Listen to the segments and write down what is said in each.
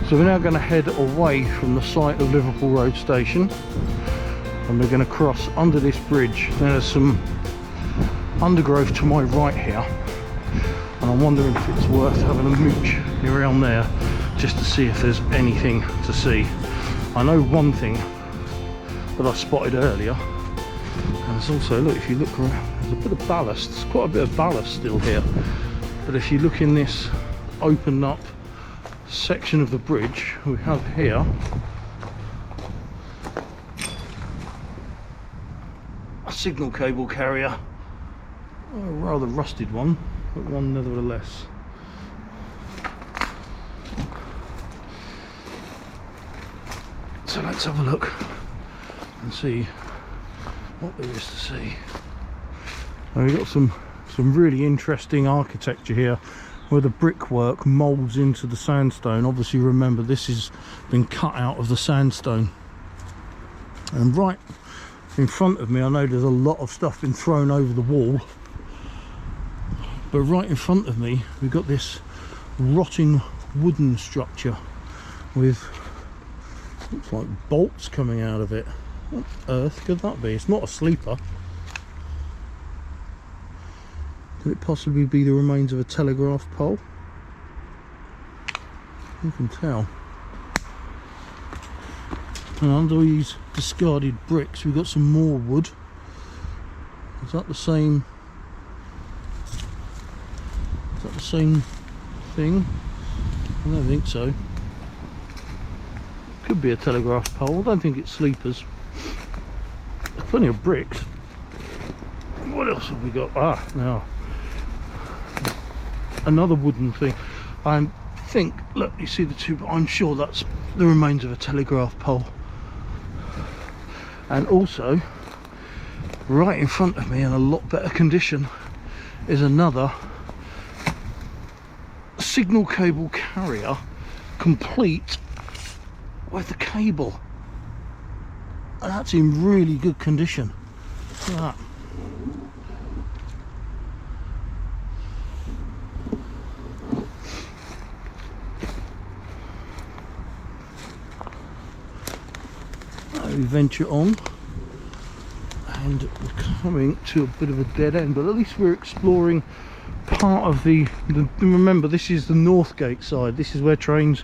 So we're now going to head away from the site of Liverpool Road station, and we're going to cross under this bridge. There's some undergrowth to my right here, and I'm wondering if it's worth having a mooch around there just to see if there's anything to see. I know one thing that I spotted earlier, and there's also, look, if you look around, there's a bit of ballast. There's quite a bit of ballast still here, but if you look in this opened up section of the bridge, we have here a signal cable carrier, a rather rusted one, but one nevertheless. So let's have a look and see what there is to see. Now we've got some really interesting architecture here where the brickwork moulds into the sandstone. Obviously remember, this has been cut out of the sandstone. And right in front of me, I know there's a lot of stuff been thrown over the wall, but right in front of me we've got this rotting wooden structure with, looks like bolts coming out of it. What on earth could that be? It's not a sleeper. Could it possibly be the remains of a telegraph pole? You can tell. And under these discarded bricks we've got some more wood. Is that the same? Is that the same thing? I don't think so. Could be a telegraph pole. I don't think it's sleepers. There's plenty of bricks. What else have we got? Ah, now another wooden thing. I think, look, you see the two, but I'm sure that's the remains of a telegraph pole. And also, right in front of me, in a lot better condition, is another signal cable carrier, complete with the cable. And that's in really good condition. Look at that. We venture on, and we're coming to a bit of a dead end, but at least we're exploring part of the remember, this is the Northgate side. This is where trains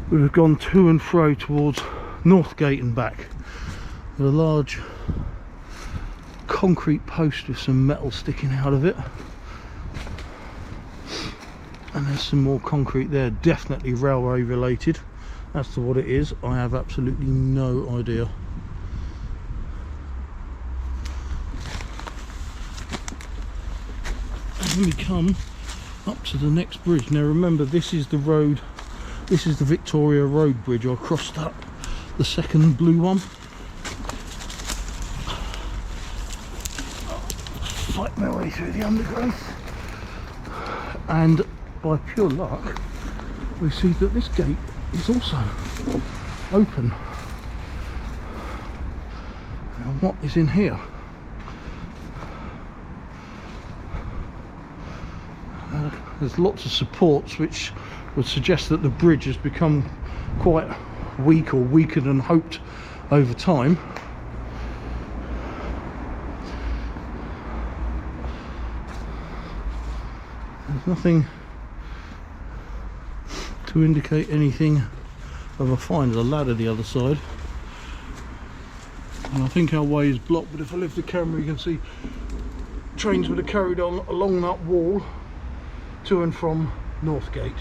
would have gone to and fro towards Northgate and back, with a large concrete post with some metal sticking out of it, and there's some more concrete there, definitely railway related. As to what it is, I have absolutely no idea. And we come up to the next bridge. Now remember, this is the road, this is the Victoria Road bridge. I crossed that, the second blue one. Fight my way through the undergrowth, and by pure luck we see that this gate is also open. Now what is in here? There's lots of supports which would suggest that the bridge has become quite weak, or weaker than hoped over time. There's nothing to indicate anything of a find. There's a ladder the other side, and I think our way is blocked, but if I lift the camera you can see trains would have carried on along that wall to and from Northgate.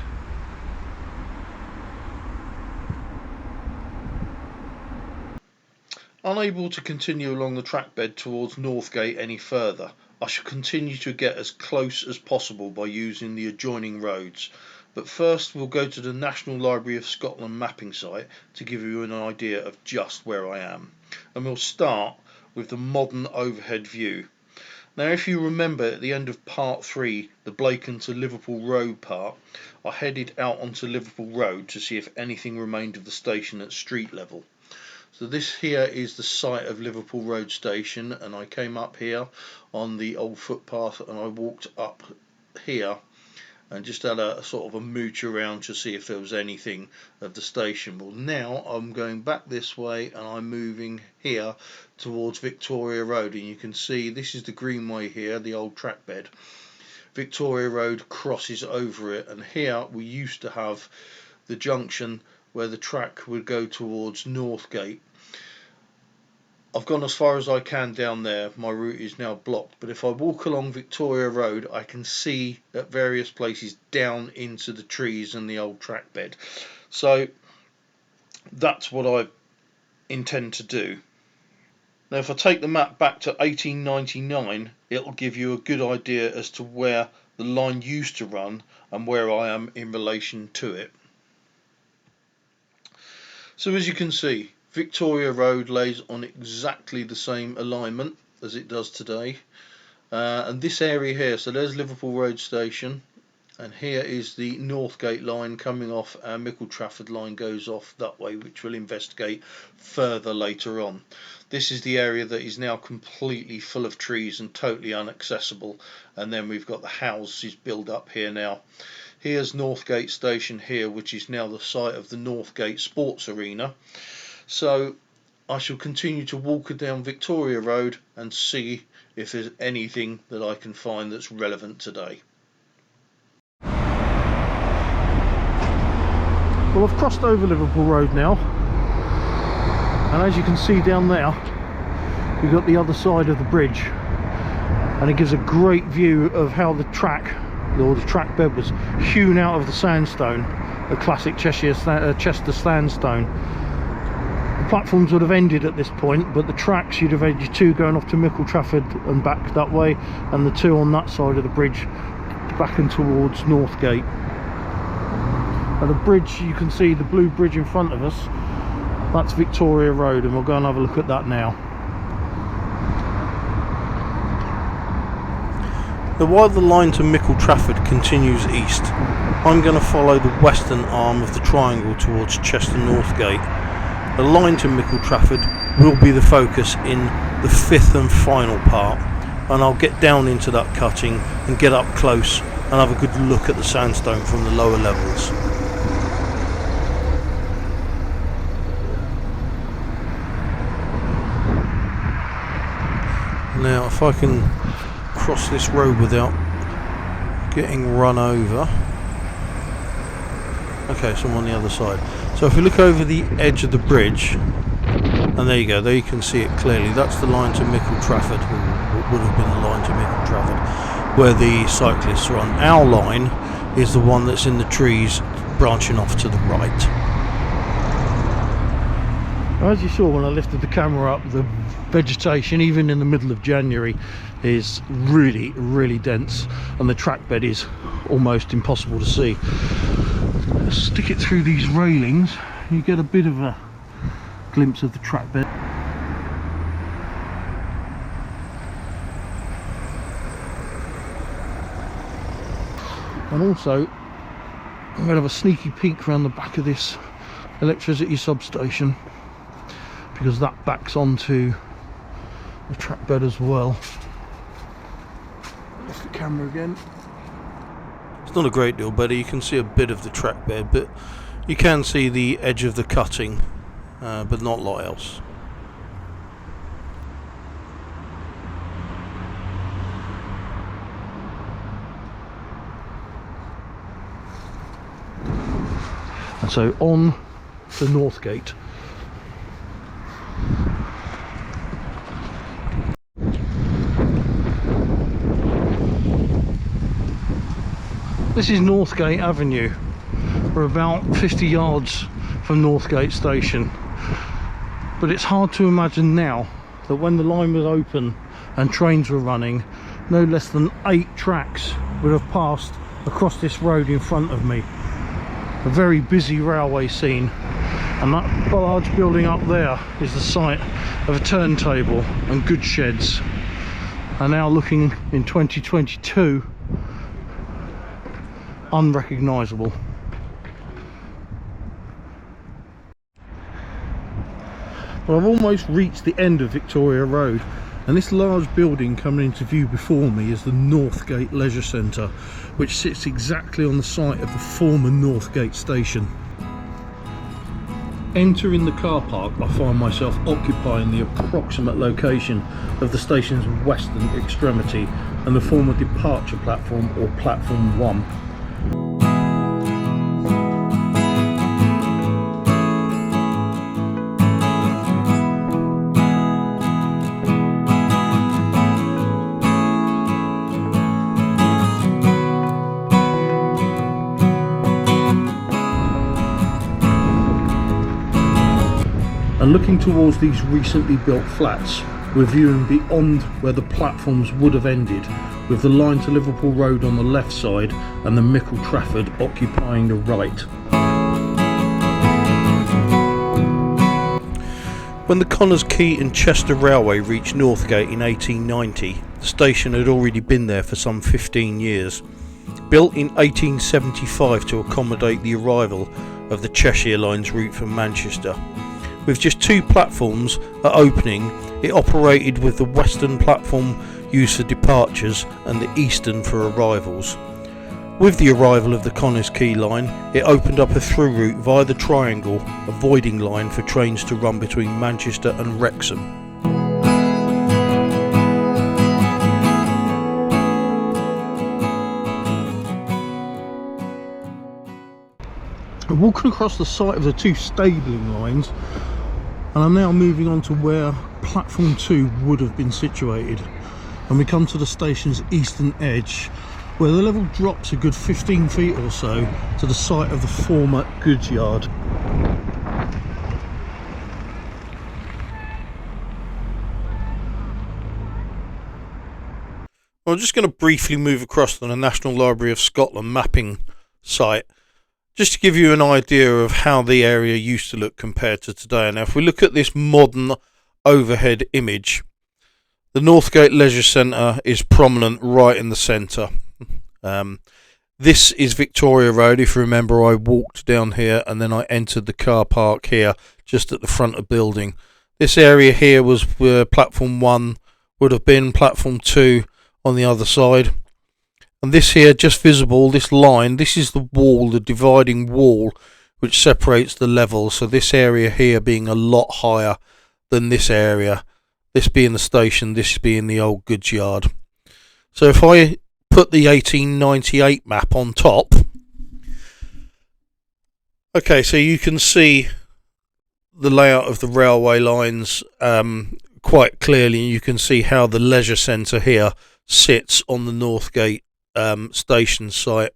Unable to continue along the track bed towards Northgate any further, I shall continue to get as close as possible by using the adjoining roads. But first we'll go to the National Library of Scotland mapping site to give you an idea of just where I am. And we'll start with the modern overhead view. Now if you remember, at the end of part 3, the Blacon to Liverpool Road part, I headed out onto Liverpool Road to see if anything remained of the station at street level. So this here is the site of Liverpool Road station, and I came up here on the old footpath and I walked up here and just had a sort of a mooch around to see if there was anything of the station. Well, now I'm going back this way and I'm moving here towards Victoria Road, and you can see this is the greenway here, the old track bed. Victoria Road crosses over it, and here we used to have the junction where the track would go towards Northgate. I've gone as far as I can down there, my route is now blocked, but if I walk along Victoria Road I can see at various places down into the trees and the old track bed. So that's what I intend to do. Now if I take the map back to 1899, it'll give you a good idea as to where the line used to run and where I am in relation to it. So as you can see, Victoria Road lays on exactly the same alignment as it does today, and this area here, so there's Liverpool Road station, and here is the Northgate line coming off, and Mickle Trafford line goes off that way, which we'll investigate further later on. This is the area that is now completely full of trees and totally inaccessible, and then we've got the houses built up here now. Here's Northgate station here, which is now the site of the Northgate Sports Arena. So I shall continue to walk down Victoria Road and see if there's anything that I can find that's relevant today. Well, I've crossed over Liverpool Road now, and as you can see down there, we've got the other side of the bridge, and it gives a great view of how the track, or the track bed, was hewn out of the sandstone, a classic Chester sandstone. The platforms would have ended at this point, but the tracks, you'd have had your two going off to Mickle Trafford and back that way, and the two on that side of the bridge back and towards Northgate. At the bridge, you can see the blue bridge in front of us, that's Victoria Road, and we'll go and have a look at that now. Now, while the line to Mickle Trafford continues east, I'm going to follow the western arm of the triangle towards Chester Northgate. The line to Mickle Trafford will be the focus in the fifth and final part, and I'll get down into that cutting and get up close and have a good look at the sandstone from the lower levels. Now if I can cross this road without getting run over. Okay, so I'm on the other side. So if we look over the edge of the bridge, and there you go, there you can see it clearly, that's the line to Mickle Trafford, or what would have been the line to Mickle Trafford, where the cyclists run. Our line is the one that's in the trees branching off to the right. As you saw when I lifted the camera up, the vegetation, even in the middle of January, is really dense, and the track bed is almost impossible to see. Stick it through these railings, you get a bit of a glimpse of the track bed. And also I'm going to have a sneaky peek around the back of this electricity substation, because that backs onto the track bed as well. Lift the camera again. It's not a great deal better, you can see a bit of the track bed, but you can see the edge of the cutting, but not a lot else. And so on to Northgate. This is Northgate Avenue. We're about 50 yards from Northgate station, but it's hard to imagine now that when the line was open and trains were running, no less than 8 tracks would have passed across this road in front of me. A very busy railway scene, and that large building up there is the site of a turntable and goods sheds. And now looking in 2022, unrecognisable. Well, I've almost reached the end of Victoria Road, And this large building coming into view before me is the Northgate Leisure Centre, which sits exactly on the site of the former Northgate station. Entering the car park, I find myself occupying the approximate location of the station's western extremity and the former departure platform, or platform 1. And looking towards these recently built flats, we're viewing beyond where the platforms would have ended, with the line to Liverpool Road on the left side and the Mickle Trafford occupying the right. When the Connah's Quay and Chester Railway reached Northgate in 1890, the station had already been there for some 15 years. Built in 1875 to accommodate the arrival of the Cheshire Line's route from Manchester. With just 2 platforms at opening, it operated with the western platform used for departures and the eastern for arrivals. With the arrival of the Connah's Quay line, it opened up a through route via the Triangle, a voiding line for trains to run between Manchester and Wrexham. I'm walking across the site of the 2 stabling lines, and I'm now moving on to where platform 2 would have been situated, and we come to the station's eastern edge, where the level drops a good 15 feet or so to the site of the former goods yard. I'm just going to briefly move across to the National Library of Scotland mapping site, just to give you an idea of how the area used to look compared to today. Now, if we look at this modern overhead image, the Northgate Leisure Centre is prominent right in the centre. This is Victoria Road. If you remember, I walked down here and then I entered the car park here just at the front of the building. This area here was where platform 1 would have been, platform 2 on the other side. And this here, just visible, this line, this is the wall, the dividing wall, which separates the levels. So this area here being a lot higher than this area. This being the station, this being the old goods yard. So if I put the 1898 map on top, okay, so you can see the layout of the railway lines quite clearly. You can see how the leisure centre here sits on the Northgate station site,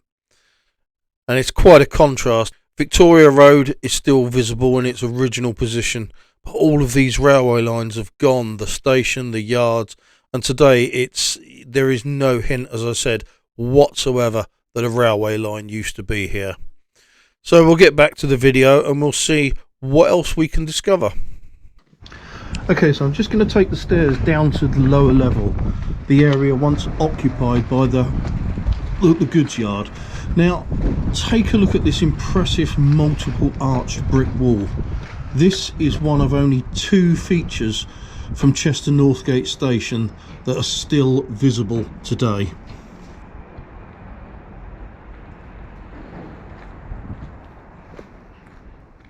and it's quite a contrast. Victoria Road is still visible in its original position, but all of these railway lines have gone, the station, the yards, and today there is no hint, as I said, whatsoever that a railway line used to be here. So we'll get back to the video and we'll see what else we can discover. Okay, so I'm just going to take the stairs down to the lower level, the area once occupied by the goods yard. Now, take a look at this impressive multiple arched brick wall. This is one of only 2 features from Chester Northgate station that are still visible today.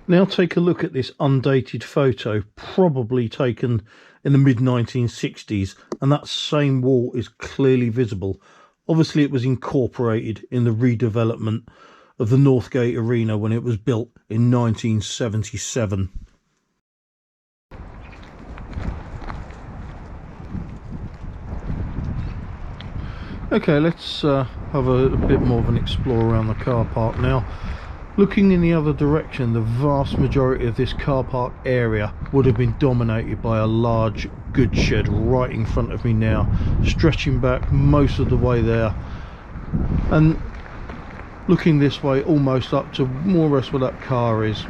Now take a look at this undated photo, probably taken in the mid-1960s, and that same wall is clearly visible. Obviously it was incorporated in the redevelopment of the Northgate Arena when it was built in 1977. Okay, let's have a bit more of an explore around the car park now. Looking in the other direction, the vast majority of this car park area would have been dominated by a large goods shed right in front of me now, stretching back most of the way there, and looking this way almost up to more or less where that car is.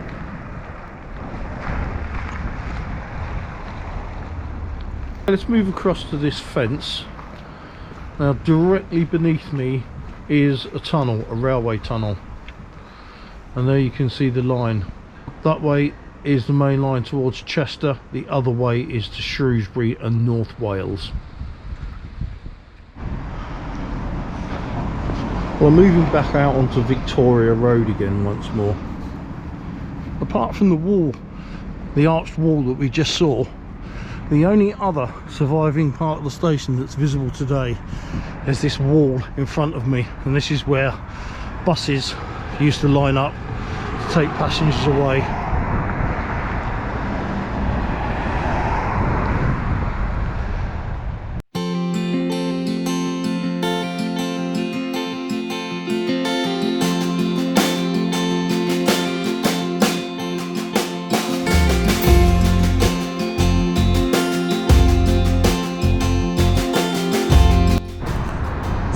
Let's move across to this fence. Now directly beneath me is a tunnel, a railway tunnel. And there you can see the line. That way is the main line towards Chester, the other way is to Shrewsbury and North Wales. Well, I'm moving back out onto Victoria Road again once more. Apart from the wall, the arched wall that we just saw, the only other surviving part of the station that's visible today is this wall in front of me, and this is where buses used to line up to take passengers away.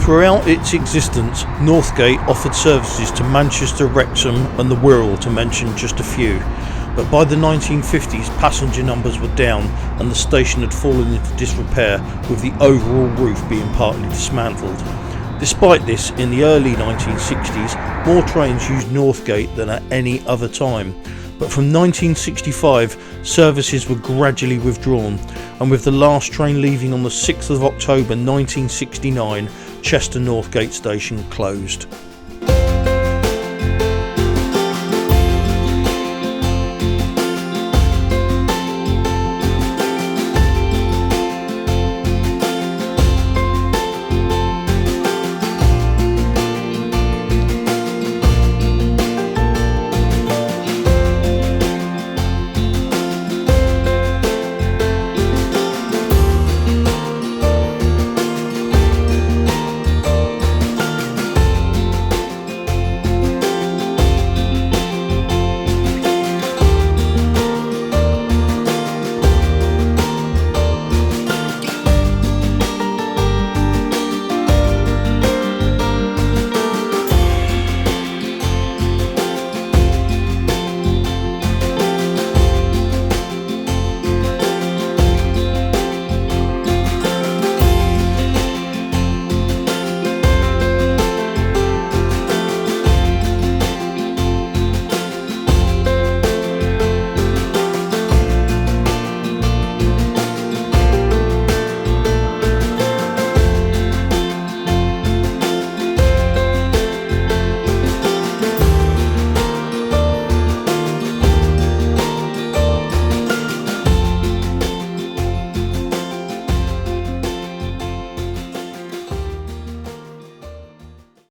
Throughout its existence, Northgate offered services to Manchester, Wrexham and the Wirral, to mention just a few, but by the 1950s passenger numbers were down and the station had fallen into disrepair, with the overall roof being partly dismantled. Despite this, in the early 1960s more trains used Northgate than at any other time, but from 1965 services were gradually withdrawn, and with the last train leaving on the 6th of October 1969, Chester Northgate station closed.